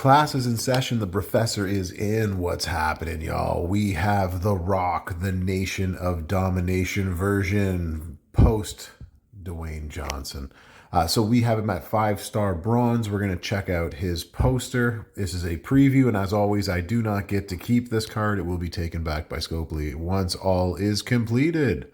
Class is in session. The Brofessor is in. What's happening, y'all? We have The Rock, the Nation of Domination version, post Dwayne Johnson. So we have him at 5-star bronze. We're going to check out his poster. This is a preview, and as always, I do not get to keep this card. It will be taken back by Scopely once all is completed.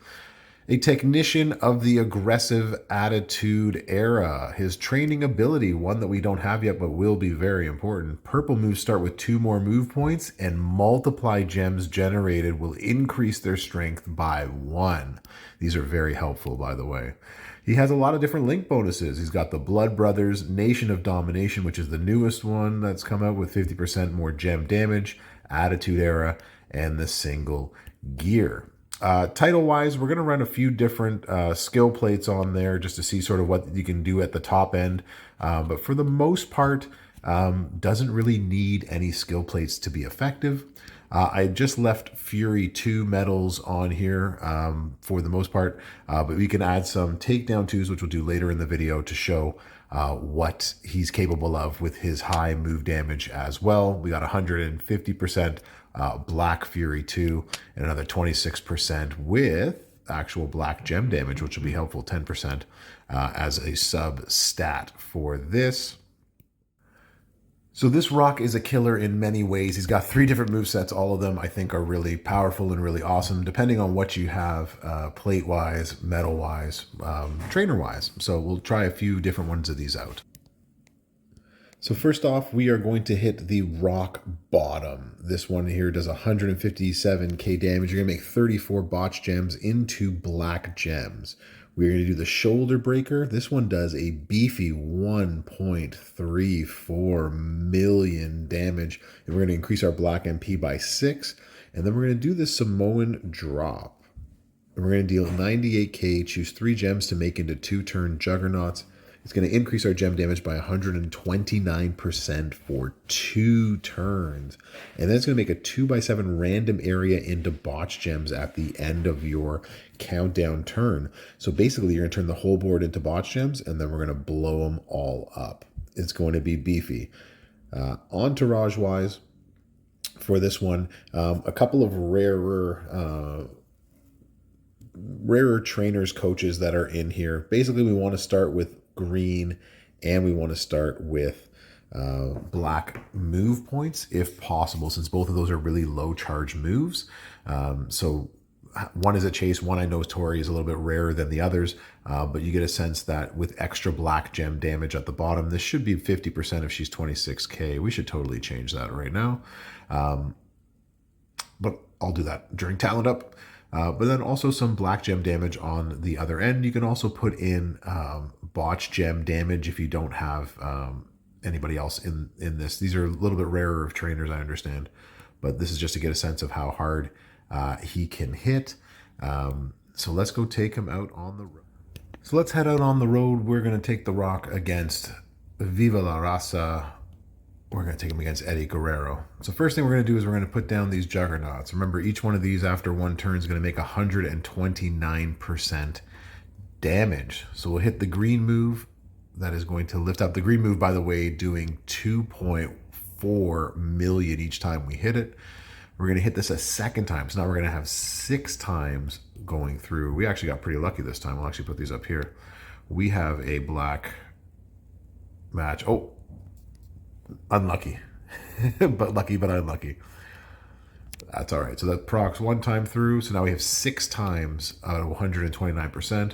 A technician of the aggressive attitude era. His training ability, one that we don't have yet but will be very important. Purple moves start with 2 more move points, and multiply gems generated will increase their strength by 1. These are very helpful, by the way. He has a lot of different link bonuses. He's got the Blood Brothers, Nation of Domination, which is the newest one that's come out with 50% more gem damage, Attitude Era, and the single gear. Title-wise, we're going to run a few different skill plates on there just to see sort of what you can do at the top end. But for the most part, doesn't really need any skill plates to be effective. I just left Fury 2 medals on here for the most part, but we can add some takedown 2s, which we'll do later in the video to show what he's capable of with his high move damage as well. We got 150% Black Fury 2 and another 26% with actual black gem damage, which will be helpful, 10% as a sub stat for this. So this Rock is a killer in many ways. He's got 3 different movesets. All of them I think are really powerful and really awesome, depending on what you have, plate-wise, metal-wise, trainer-wise. So we'll try a few different ones of these out. So first off, we are going to hit the Rock Bottom. This one here does 157k damage. You're going to make 34 botch gems into black gems. We're going to do the Shoulder Breaker. This one does a beefy 1.34 million damage. And we're going to increase our black MP by 6. And then we're going to do the Samoan Drop. And we're going to deal 98k, choose 3 gems to make into 2-turn Juggernauts. It's going to increase our gem damage by 129% for 2 turns. And then it's going to make a 2x7 random area into botch gems at the end of your countdown turn. So basically, you're going to turn the whole board into botch gems, and then we're going to blow them all up. It's going to be beefy. Entourage-wise, for this one, a couple of rarer trainers, coaches that are in here. Basically, we want to start with green, and we want to start with black move points if possible, since both of those are really low charge moves. So one is a chase, one I know Tori is a little bit rarer than the others, but you get a sense that with extra black gem damage at the bottom, this should be 50% if she's 26k. We should totally change that right now, but I'll do that during talent up. But then also some black gem damage on the other end. You can also put in botch gem damage if you don't have anybody else in this. These are a little bit rarer of trainers, I understand, but this is just to get a sense of how hard he can hit. So let's go take him out on the road. So let's head out on the road. We're going to take the Rock against Viva la Raza. We're going to take him against Eddie Guerrero. So first thing we're going to do is we're going to put down these Juggernauts. Remember, each one of these after 1 turn is going to make 129% damage. So we'll hit the green move. That is going to lift up. The green move, by the way, doing 2.4 million each time we hit it. We're going to hit this a second time. So now we're going to have 6 times going through. We actually got pretty lucky this time. We'll actually put these up here. We have a black match. Oh, unlucky. But lucky, but unlucky. That's all right. So that procs 1 time through. So now we have 6 times out of 129%.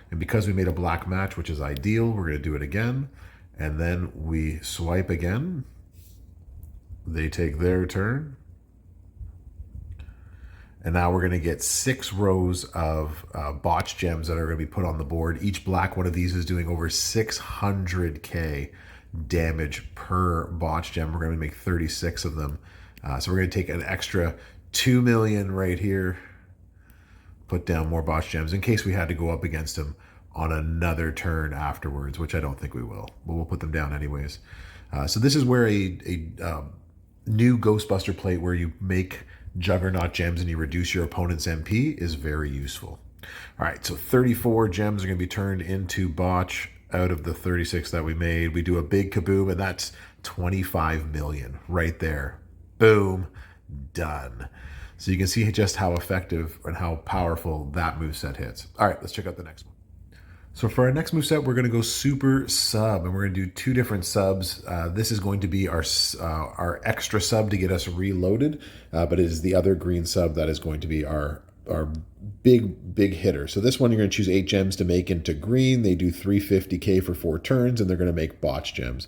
And because we made a black match, which is ideal, we're going to do it again. And then we swipe again. They take their turn. And now we're going to get 6 rows of botch gems that are going to be put on the board. Each black one of these is doing over 600k damage per botch gem. We're going to make 36 of them. So we're going to take an extra 2 million right here. Put down more botch gems in case we had to go up against him on another turn afterwards, which I don't think we will. But we'll put them down anyways. So this is where a new Ghostbuster plate where you make Juggernaut gems and you reduce your opponent's MP is very useful. All right, so 34 gems are going to be turned into botch out of the 36 that we made. We do a big kaboom, and that's 25 million right there. Boom, done. So you can see just how effective and how powerful that moveset hits. All right, let's check out the next one. So for our next moveset, we're going to go super sub, and we're going to do 2 different subs. This is going to be our extra sub to get us reloaded, but it is the other green sub that is going to be our big hitter. So this one, you're going to choose 8 gems to make into green. They do 350k for 4 turns, and they're going to make botch gems.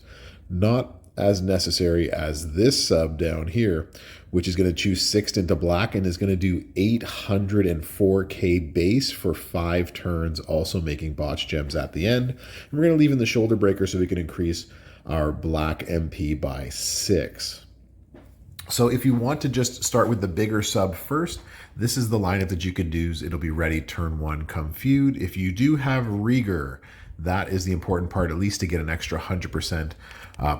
Not as necessary as this sub down here, which is going to choose 6 into black and is going to do 804k base for 5 turns, also making botch gems at the end. And we're going to leave in the shoulder breaker so we can increase our black MP by 6. So if you want to just start with the bigger sub first, this is the lineup that you could use. It'll be ready turn 1 come feud. If you do have Rieger, that is the important part, at least to get an extra 100%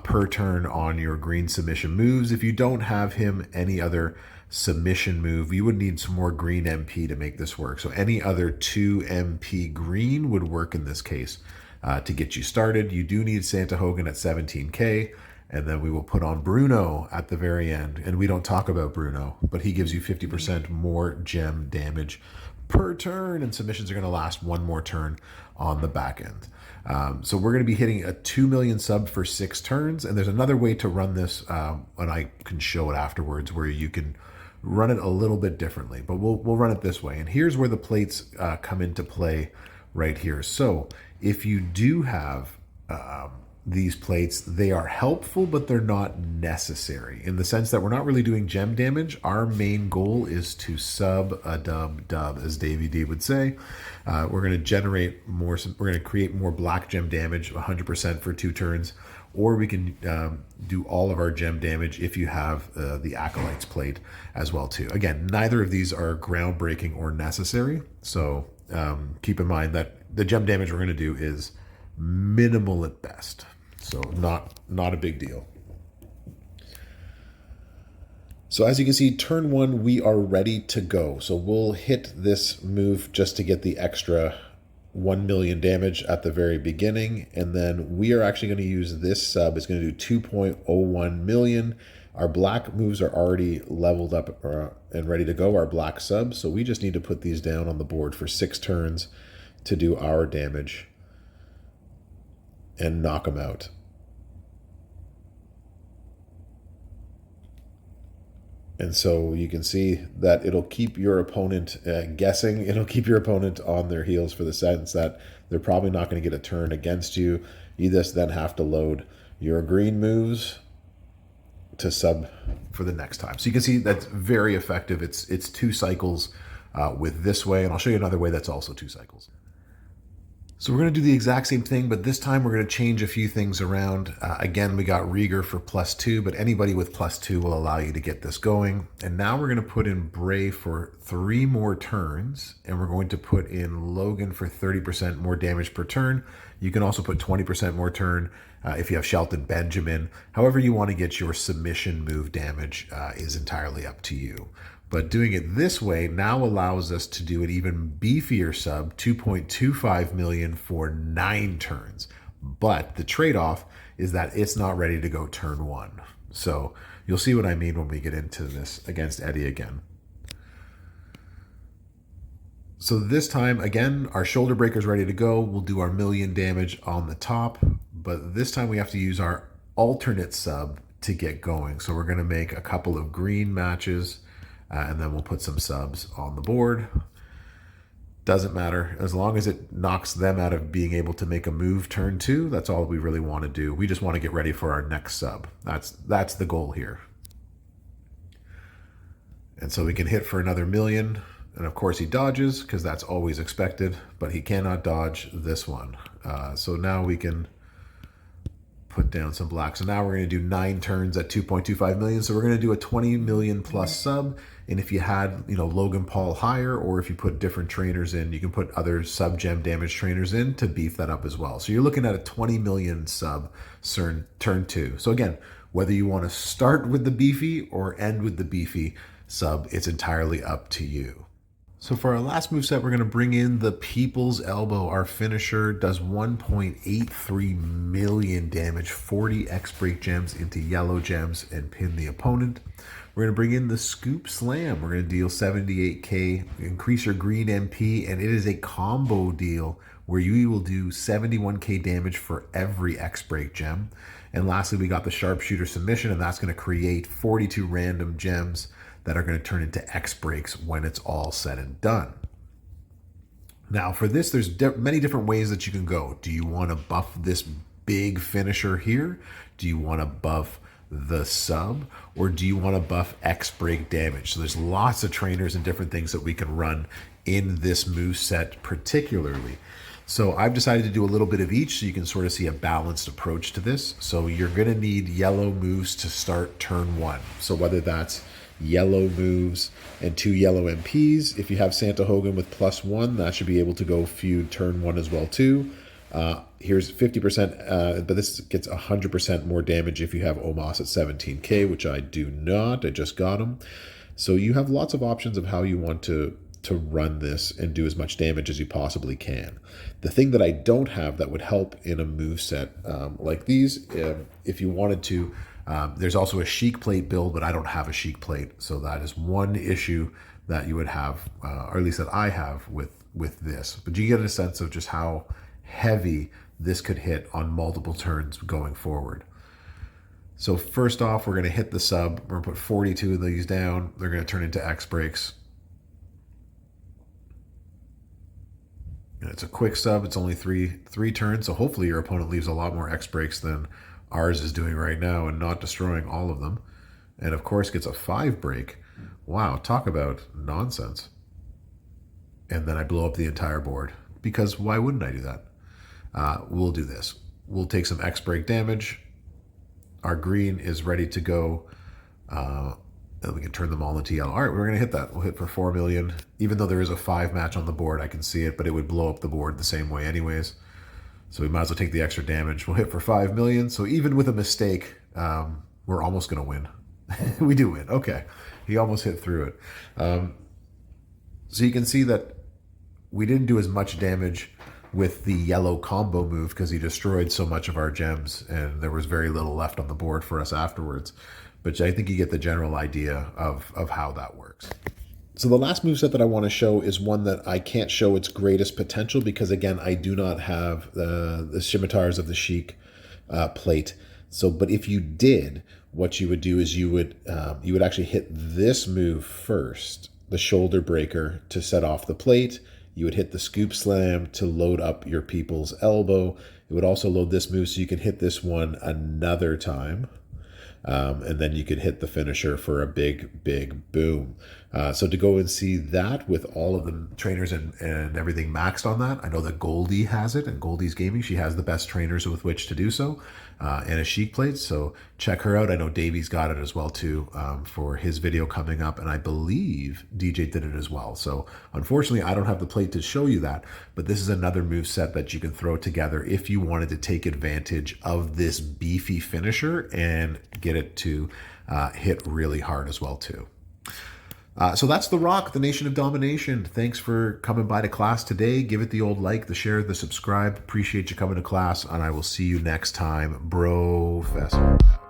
per turn on your green submission moves. If you don't have him, any other submission move, you would need some more green MP to make this work. So any other 2 MP green would work in this case to get you started. You do need Santa Hogan at 17k, and then we will put on Bruno at the very end. And we don't talk about Bruno, but he gives you 50% more gem damage per turn, and submissions are going to last 1 more turn on the back end. So we're going to be hitting a 2 million sub for 6 turns, and there's another way to run this, and I can show it afterwards, where you can run it a little bit differently, but we'll run it this way. And here's where the plates come into play right here. So if you do have these plates, they are helpful, but they're not necessary, in the sense that we're not really doing gem damage. Our main goal is to sub a dub, as Davey D would say. We're going to generate more, we're going to create more black gem damage, 100% for 2 turns, or we can do all of our gem damage if you have the Acolytes plate as well too. Again, neither of these are groundbreaking or necessary, so keep in mind that the gem damage we're going to do is minimal at best. So not a big deal. So as you can see, turn 1, we are ready to go. So we'll hit this move just to get the extra 1 million damage at the very beginning. And then we are actually going to use this sub. It's going to do 2.01 million. Our black moves are already leveled up and ready to go, our black subs. So we just need to put these down on the board for 6 turns to do our damage and knock them out. And so you can see that it'll keep your opponent guessing. It'll keep your opponent on their heels, for the sense that they're probably not going to get a turn against you. You just then have to load your green moves to sub for the next time. So you can see that's very effective. It's 2 cycles with this way, and I'll show you another way that's also 2 cycles. So we're going to do the exact same thing, but this time we're going to change a few things around. Again, we got Rieger for +2, but anybody with +2 will allow you to get this going. And now we're going to put in Bray for 3 more turns, and we're going to put in Logan for 30% more damage per turn. You can also put 20% more turn if you have Shelton Benjamin. However you want to get your submission move damage is entirely up to you. But doing it this way now allows us to do an even beefier sub, 2.25 million for 9 turns. But the trade-off is that it's not ready to go turn 1. So you'll see what I mean when we get into this against Eddie again. So this time, again, our shoulder breaker's ready to go. We'll do our million damage on the top, but this time we have to use our alternate sub to get going. So we're going to make a couple of green matches, and then we'll put some subs on the board. Doesn't matter. As long as it knocks them out of being able to make a move turn 2, that's all we really want to do. We just want to get ready for our next sub. That's the goal here. And so we can hit for another million. And of course he dodges, because that's always expected, but he cannot dodge this one. So now we can put down some black. So now we're going to do 9 turns at 2.25 million. So we're going to do a 20 million plus sub. And if you had, Logan Paul higher, or if you put different trainers in, you can put other sub gem damage trainers in to beef that up as well. So you're looking at a 20 million sub turn 2. So again, whether you want to start with the beefy or end with the beefy sub, it's entirely up to you. So for our last moveset, we're going to bring in the People's Elbow. Our finisher does 1.83 million damage, 40 X-Break gems into yellow gems, and pin the opponent. We're going to bring in the Scoop Slam. We're going to deal 78k, increase your green MP, and it is a combo deal where you will do 71k damage for every X-Break gem. And lastly, we got the Sharpshooter Submission, and that's going to create 42 random gems that are going to turn into X-Breaks when it's all said and done. Now for this, there's many different ways that you can go. Do you want to buff this big finisher here? Do you want to buff the sub? Or do you want to buff X-Break damage? So there's lots of trainers and different things that we can run in this moveset particularly. So I've decided to do a little bit of each so you can sort of see a balanced approach to this. So you're going to need yellow moves to start turn one. So whether that's yellow moves and 2 yellow MPs. If you have Santa Hogan with +1, that should be able to go feud turn 1 as well too. Here's 50%, but this gets 100% more damage if you have Omos at 17k, which I do not. I just got him. So you have lots of options of how you want to run this and do as much damage as you possibly can. The thing that I don't have that would help in a moveset like these, if you wanted to, there's also a Sheik Plate build, but I don't have a Sheik Plate. So that is one issue that you would have, or at least that I have with this. But you get a sense of just how heavy this could hit on multiple turns going forward. So first off, we're going to hit the sub. We're going to put 42 of these down. They're going to turn into X-Breaks. And it's a quick sub. It's only three turns. So hopefully your opponent leaves a lot more X-Breaks than ours is doing right now and not destroying all of them. And of course gets a 5 break. Wow, talk about nonsense. And then I blow up the entire board. Because why wouldn't I do that? We'll do this. We'll take some X-Break damage. Our green is ready to go. And we can turn them all into yellow. All right, we're going to hit that. We'll hit for 4 million. Even though there is a 5 match on the board, I can see it, but it would blow up the board the same way anyways. So we might as well take the extra damage. We'll hit for 5 million. So even with a mistake, we're almost going to win. We do win. Okay. He almost hit through it. So you can see that we didn't do as much damage with the yellow combo move because he destroyed so much of our gems and there was very little left on the board for us afterwards. But I think you get the general idea of how that works. So the last moveset that I want to show is one that I can't show its greatest potential because, again, I do not have the scimitars of the Sheik plate. So, but if you did, what you would do is you would actually hit this move first, the shoulder breaker to set off the plate. You would hit the Scoop Slam to load up your People's Elbow. It would also load this move so you can hit this one another time. And then you could hit the finisher for a big, big boom. So to go and see that with all of the trainers and everything maxed on that, I know that Goldie has it, and Goldie's Gaming, she has the best trainers with which to do so, and a Sheik Plate, so check her out. I know Davey's got it as well too for his video coming up, and I believe DJ did it as well. So unfortunately, I don't have the plate to show you that, but this is another move set that you can throw together if you wanted to take advantage of this beefy finisher and get it to hit really hard as well too. So that's The Rock, the Nation of Domination. Thanks for coming by to class today. Give it the old like, the share, the subscribe. Appreciate you coming to class, and I will see you next time. Brofessor.